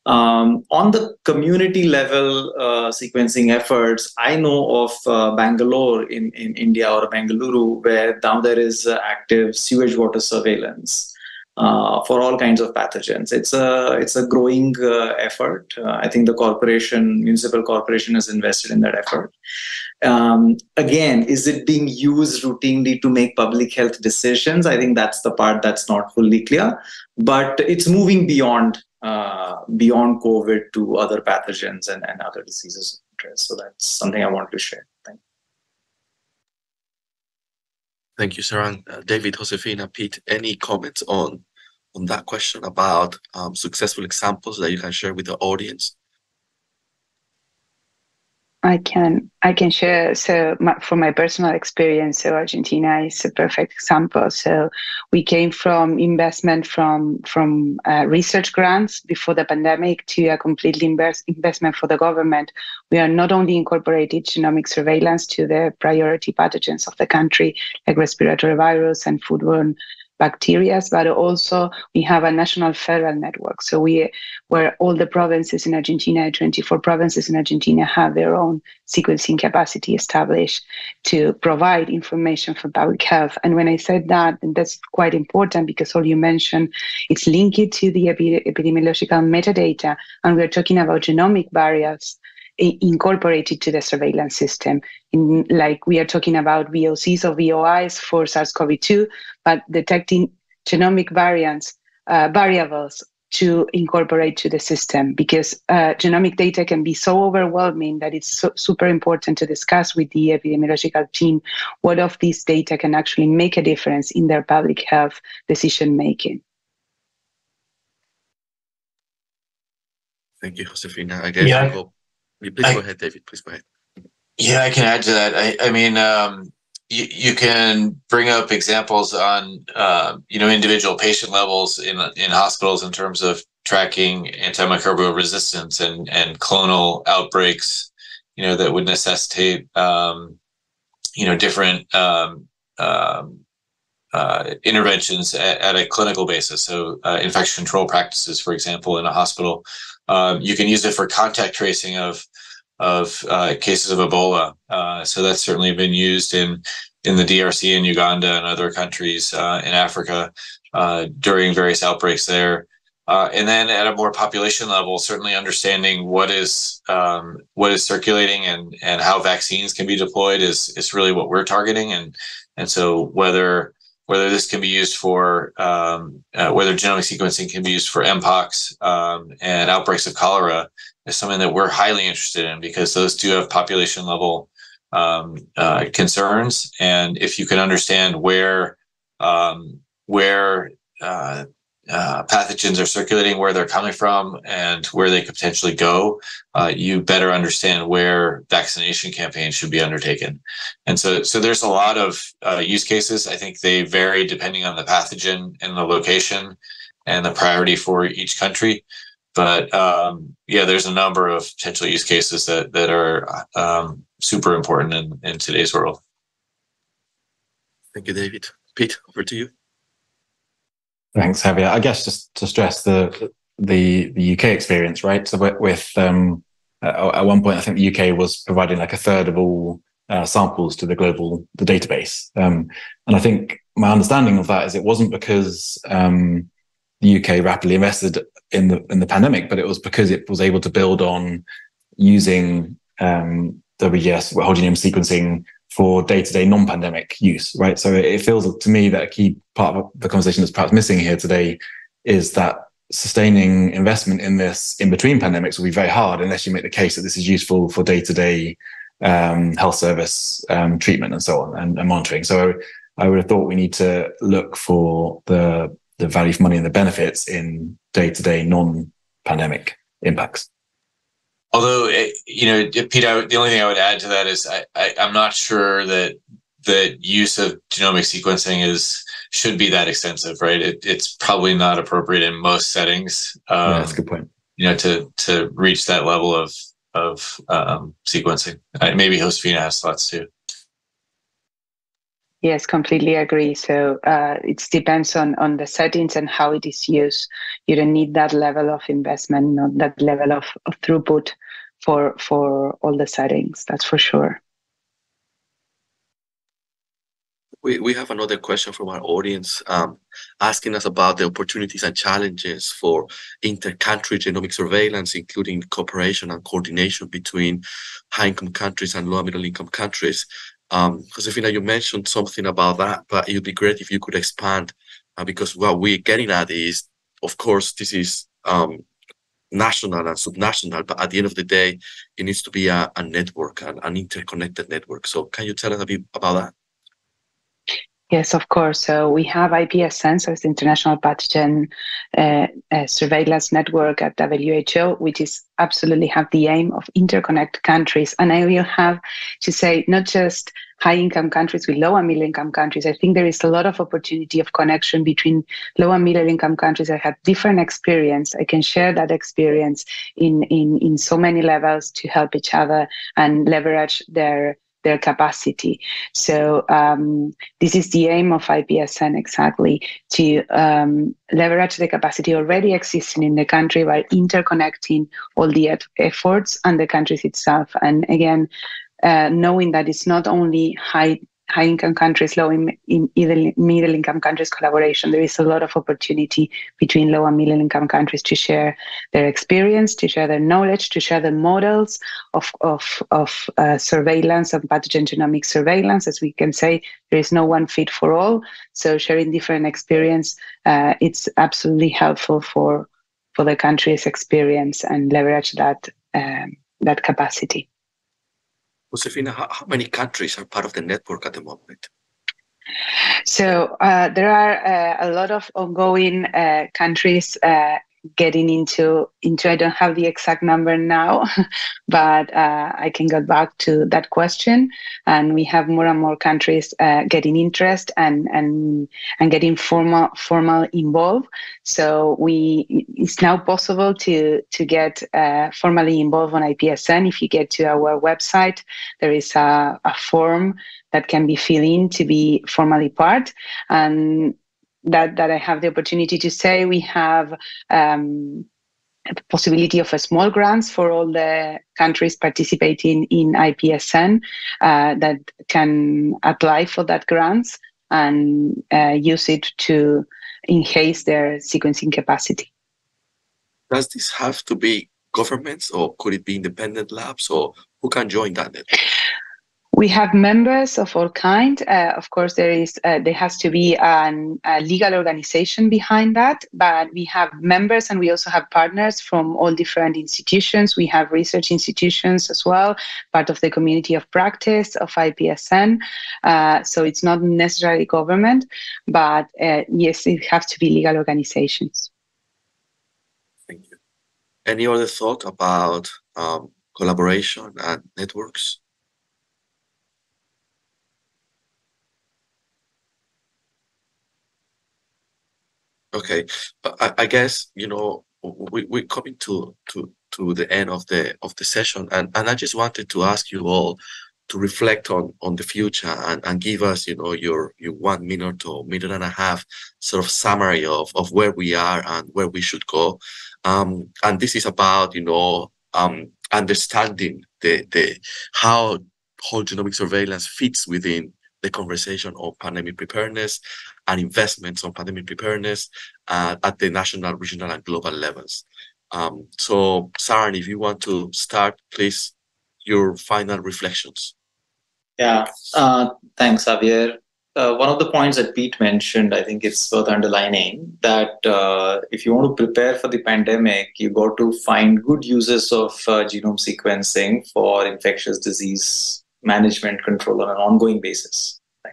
On the community level sequencing efforts, I know of Bangalore in India, or Bengaluru, where now there is active sewage water surveillance for all kinds of pathogens. It's a growing effort. I think the municipal corporation has invested in that effort. Again, is it being used routinely to make public health decisions? I think that's the part that's not fully clear, but it's moving beyond COVID to other pathogens and other diseases of interest. So that's something I want to share. Thank you. Thank you, Saran. David, Josefina, Pete, any comments on that question about successful examples that you can share with the audience? I can share. So from my personal experience, so Argentina is a perfect example. So we came from investment from research grants before the pandemic to a completely investment for the government. We are not only incorporated genomic surveillance to the priority pathogens of the country, like respiratory virus and foodborne bacteria, but also we have a national federal network. So where all the provinces in Argentina, 24 provinces in Argentina, have their own sequencing capacity established to provide information for public health. And when I said that, and that's quite important because all you mentioned, it's linked to the epidemiological metadata, and we're talking about genomic barriers. incorporated to the surveillance system. Like we are talking about VOCs or VOIs for SARS-CoV-2, but detecting genomic variables to incorporate to the system, because genomic data can be so overwhelming that it's super important to discuss with the epidemiological team what of these data can actually make a difference in their public health decision making. Thank you, Josefina. I guess please go ahead, David. Please go ahead. Yeah, I can add to that. I mean, you can bring up examples on individual patient levels in hospitals in terms of tracking antimicrobial resistance and clonal outbreaks, that would necessitate different interventions at a clinical basis. So infection control practices, for example, in a hospital. You can use it for contact tracing of cases of Ebola. So that's certainly been used in the DRC and Uganda and other countries in Africa during various outbreaks there. And then at a more population level, certainly understanding what is circulating and how vaccines can be deployed is really what we're targeting. And so whether this can be used for whether genomic sequencing can be used for mpox and outbreaks of cholera is something that we're highly interested in, because those do have population level concerns. And if you can understand where pathogens are circulating, where they're coming from, and where they could potentially go, you better understand where vaccination campaigns should be undertaken. And so there's a lot of use cases. I think they vary depending on the pathogen and the location and the priority for each country. But there's a number of potential use cases that are super important in today's world. Thank you, David. Pete, over to you. Thanks, Javier. I guess just to stress the UK experience, right? So with at one point, I think the UK was providing like a third of all samples to the database. And I think my understanding of that is it wasn't because the UK rapidly invested in the pandemic, but it was because it was able to build on using WGS, whole genome sequencing, for day-to-day non-pandemic use, right? So it feels to me that a key part of the conversation that's perhaps missing here today is that sustaining investment in this in between pandemics will be very hard unless you make the case that this is useful for day-to-day health service treatment and so on and monitoring. So I would have thought we need to look for the value for money and the benefits in day-to-day non-pandemic impacts. Although, Pete, the only thing I would add to that is I'm not sure that the use of genomic sequencing should be that extensive, right? It's probably not appropriate in most settings. That's a good point. To reach that level of sequencing. Maybe Josefina has thoughts too. Yes, completely agree. So it depends on the settings and how it is used. You don't need that level of investment, not that level of throughput for all the settings. That's for sure. We have another question from our audience asking us about the opportunities and challenges for inter-country genomic surveillance, including cooperation and coordination between high-income countries and low- and middle-income countries. Josefina, you mentioned something about that, but it would be great if you could expand, because what we're getting at is, of course, this is national and subnational, but at the end of the day, it needs to be a network, an interconnected network. So can you tell us a bit about that? Yes, of course. So we have IPSN, so it's the International Pathogen Surveillance Network at WHO, which is absolutely have the aim of interconnect countries. And I will have to say, not just high-income countries with low and middle-income countries. I think there is a lot of opportunity of connection between low and middle-income countries that have different experience. I can share that experience in so many levels to help each other and leverage their capacity. So this is the aim of IPSN exactly, to leverage the capacity already existing in the country by interconnecting all the efforts and the countries itself. And again, knowing that it's not only high high-income countries, middle-income countries collaboration. There is a lot of opportunity between low and middle-income countries to share their experience, to share their knowledge, to share the models of surveillance, of pathogen genomic surveillance. As we can say, there is no one fit for all. So sharing different experience, it's absolutely helpful for the country's experience and leverage that capacity. Josefina, how many countries are part of the network at the moment? So there are a lot of ongoing countries getting into. I don't have the exact number now, but I can get back to that question. And we have more and more countries getting interest and getting formal involved. So it's now possible to get formally involved on IPSN. If you get to our website, there is a form that can be filled in to be formally part. And that I have the opportunity to say, we have a possibility of a small grants for all the countries participating in IPSN that can apply for that grants and use it to enhance their sequencing capacity. Does this have to be governments, or could it be independent labs, or who can join that network? We have members of all kind. Of course, there has to be a legal organization behind that, but we have members and we also have partners from all different institutions. We have research institutions as well, part of the community of practice of IPSN. So it's not necessarily government, but yes, it has to be legal organizations. Thank you. Any other thought about collaboration and networks? Okay, I guess we're coming to the end of the session, and I just wanted to ask you all to reflect on the future and give us your 1 minute or minute and a half sort of summary of where we are and where we should go, and this is about understanding the how whole genomic surveillance fits within the conversation on pandemic preparedness and investments on pandemic preparedness at the national, regional, and global levels. So, Saran, if you want to start, please, your final reflections. Yeah, thanks, Javier. One of the points that Pete mentioned, I think it's worth underlining, that if you want to prepare for the pandemic, you got to find good uses of genome sequencing for infectious disease management control on an ongoing basis. Right?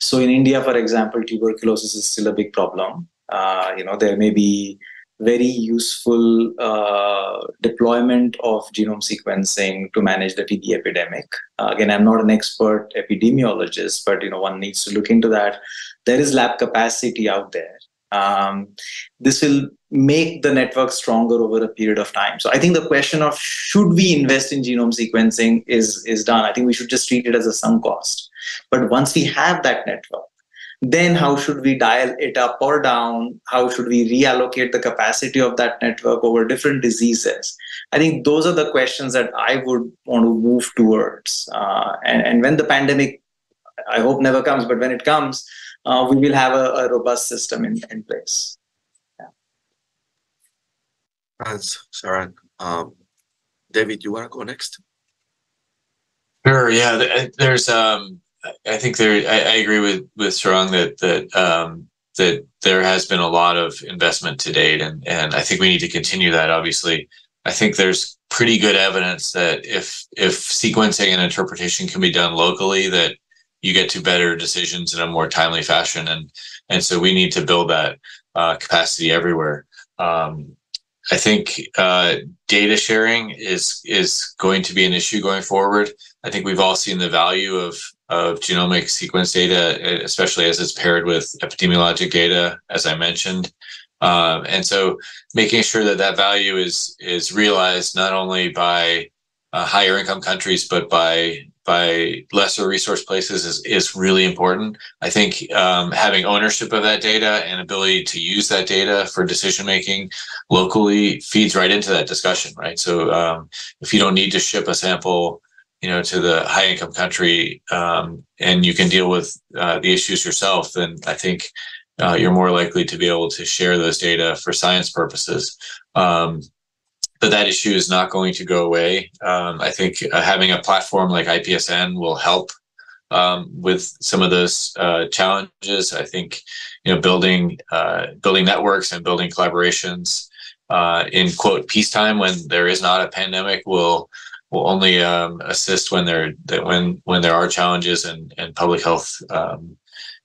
So in India, for example, tuberculosis is still a big problem. There may be very useful deployment of genome sequencing to manage the TB epidemic. Again, I'm not an expert epidemiologist, but one needs to look into that. There is lab capacity out there. This will make the network stronger over a period of time. So I think the question of should we invest in genome sequencing is done. I think we should just treat it as a sunk cost. But once we have that network, then how should we dial it up or down? How should we reallocate the capacity of that network over different diseases? I think those are the questions that I would want to move towards. And when the pandemic, I hope never comes, but when it comes, we will have a robust system in place. Yeah. Thanks, Saran. David, you want to go next? Sure. Yeah. There's I think I agree with Sarang that there has been a lot of investment to date, and I think we need to continue that. Obviously, I think there's pretty good evidence that if sequencing and interpretation can be done locally, that you get to better decisions in a more timely fashion, and so we need to build that capacity everywhere. I think data sharing is going to be an issue going forward. I think we've all seen the value of genomic sequence data, especially as it's paired with epidemiologic data, as I mentioned. And so making sure that value is realized not only by higher income countries, but by lesser resource places is really important. I think having ownership of that data and ability to use that data for decision making locally feeds right into that discussion, right? So if you don't need to ship a sample to the high income country, and you can deal with the issues yourself, then I think you're more likely to be able to share those data for science purposes. But that issue is not going to go away. I think having a platform like IPSN will help with some of those challenges. I think building networks and building collaborations in quote peacetime, when there is not a pandemic, will only assist when there are challenges and public health,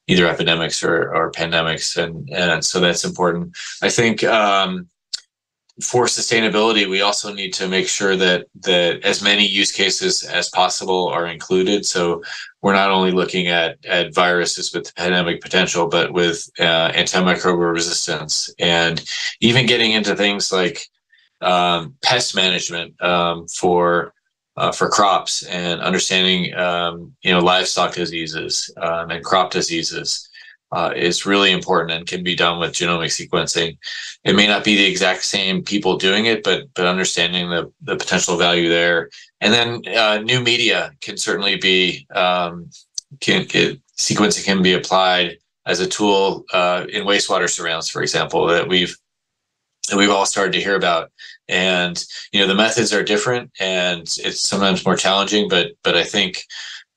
either epidemics or pandemics, and so that's important. I think for sustainability, we also need to make sure that as many use cases as possible are included. So we're not only looking at viruses with pandemic potential, but with antimicrobial resistance, and even getting into things like pest management for crops, and understanding livestock diseases and crop diseases. Is really important and can be done with genomic sequencing. It may not be the exact same people doing it, but understanding the potential value there. And then new media can certainly be, sequencing can be applied as a tool in wastewater surveillance, for example, that we've all started to hear about. And the methods are different, and it's sometimes more challenging, but I think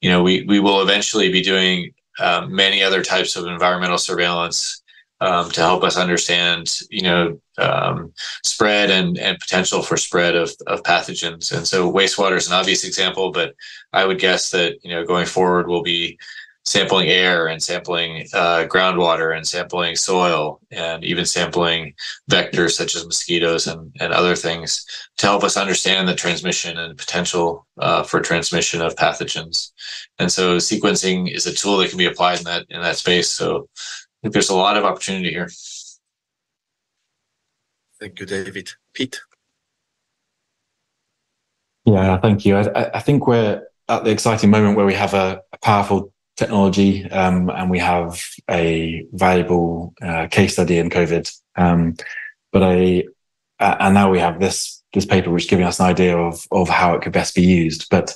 we will eventually be doing many other types of environmental surveillance to help us understand, spread and potential for spread of pathogens. And so wastewater is an obvious example, but I would guess that, going forward, we'll be sampling air and sampling groundwater and sampling soil and even sampling vectors such as mosquitoes and other things to help us understand the transmission and potential for transmission of pathogens. And so sequencing is a tool that can be applied in that space. So I think there's a lot of opportunity here. Thank you, David. Pete? Yeah, thank you. I think we're at the exciting moment where we have a powerful technology, and we have a valuable case study in COVID. And now we have this paper which is giving us an idea of how it could best be used. But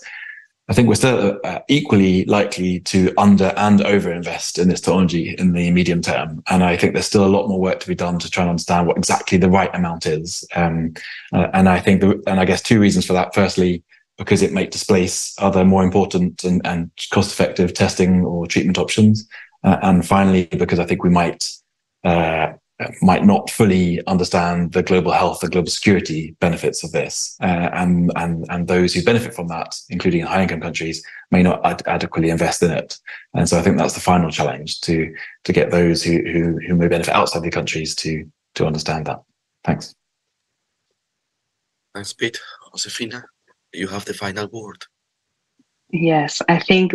I think we're still equally likely to under and over invest in this technology in the medium term. And I think there's still a lot more work to be done to try and understand what exactly the right amount is. And I think, I guess two reasons for that. Firstly, because it might displace other more important and cost-effective testing or treatment options. And finally, because I think we might not fully understand the global health, the global security benefits of this. And those who benefit from that, including high-income countries, may not adequately invest in it. And so I think that's the final challenge, to get those who may benefit outside the countries to understand that. Thanks. Thanks, Pete. Josefina, you have the final word. Yes, I think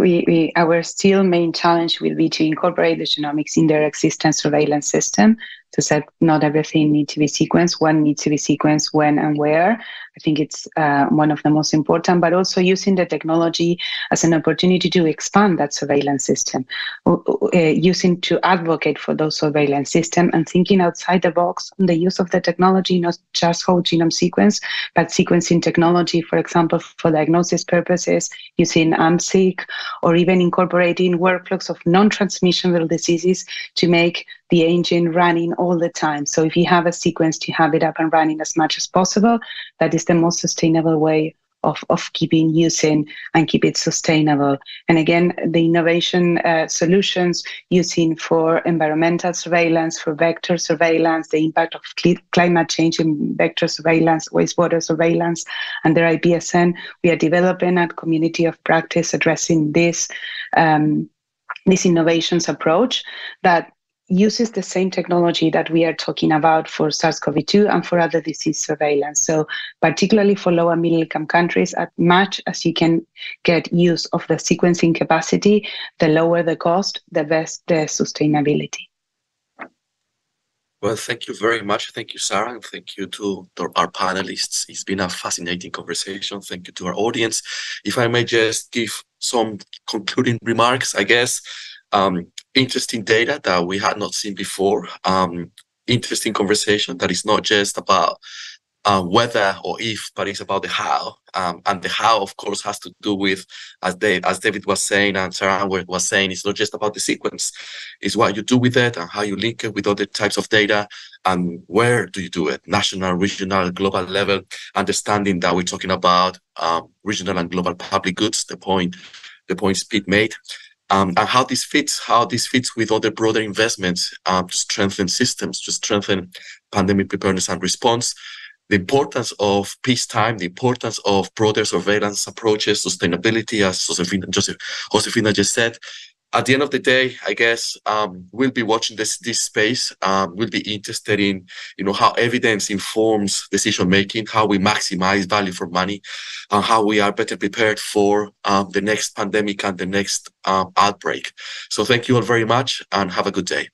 our still main challenge will be to incorporate the genomics in their existing surveillance system. To say not everything needs to be sequenced, when needs to be sequenced, when and where. I think it's one of the most important, but also using the technology as an opportunity to expand that surveillance system, using to advocate for those surveillance systems and thinking outside the box on the use of the technology, not just whole genome sequence, but sequencing technology, for example, for diagnosis purposes, using AMSIC, or even incorporating workflows of non-transmissible diseases to make the engine running all the time. So if you have a sequence, to have it up and running as much as possible. That is the most sustainable way of keeping using and keep it sustainable. And again, the innovation solutions using for environmental surveillance, for vector surveillance, the impact of climate change in vector surveillance, wastewater surveillance, and their IPSN, we are developing a community of practice addressing this innovations approach that uses the same technology that we are talking about for SARS-CoV-2 and for other disease surveillance. So particularly for low and middle income countries, as much as you can get use of the sequencing capacity, the lower the cost, the best the sustainability. Well, thank you very much. Thank you, Sarah, and thank you to our panelists. It's been a fascinating conversation. Thank you to our audience. If I may just give some concluding remarks, I guess. Interesting data that we had not seen before. Interesting conversation that is not just about whether or if, but it's about the how. And the how, of course, has to do with, as David was saying and Sarah was saying, it's not just about the sequence. It's what you do with it and how you link it with other types of data and where do you do it, national, regional, global level, understanding that we're talking about regional and global public goods, the point Pete made. And how this fits with other broader investments to strengthen systems, to strengthen pandemic preparedness and response, the importance of peacetime, the importance of broader surveillance approaches, sustainability, as Josefina just said. At the end of the day, I guess we'll be watching this space. We'll be interested in, how evidence informs decision making, how we maximize value for money, and how we are better prepared for the next pandemic and the next outbreak. So thank you all very much, and have a good day.